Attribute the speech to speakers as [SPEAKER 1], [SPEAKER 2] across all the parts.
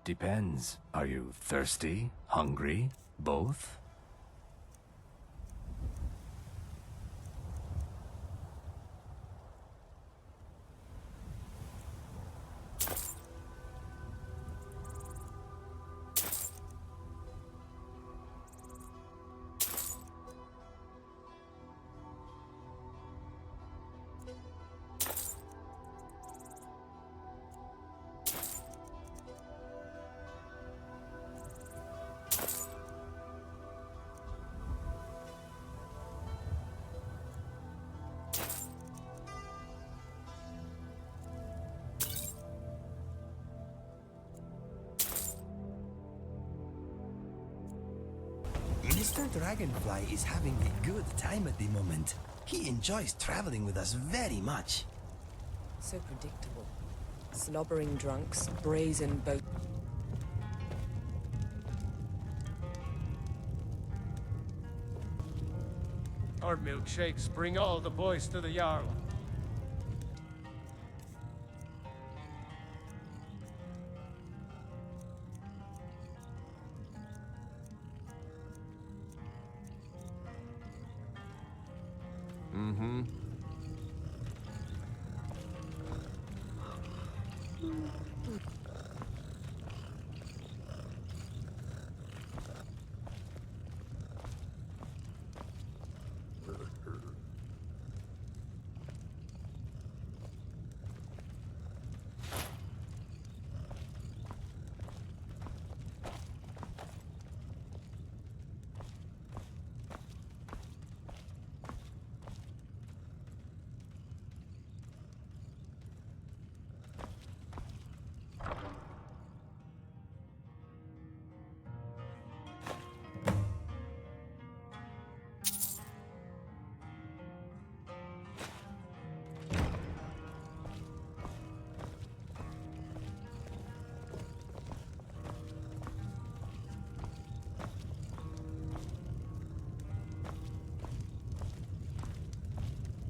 [SPEAKER 1] Depends. Are you thirsty? Hungry? Both?
[SPEAKER 2] Mr. Dragonfly is having a good time at the moment. He enjoys traveling with us very much.
[SPEAKER 3] So predictable. Slobbering drunks, brazen boat.
[SPEAKER 4] Our milkshakes bring all the boys to the Jarl.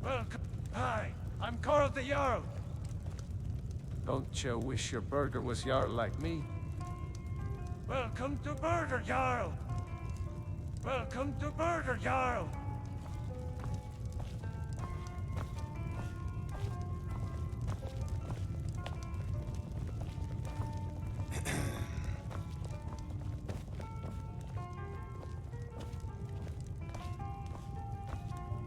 [SPEAKER 4] Welcome. Hi, I'm Carl the Jarl. Don't you wish your burger was Jarl like me? Welcome to Burger Jarl. Welcome to Burger Jarl.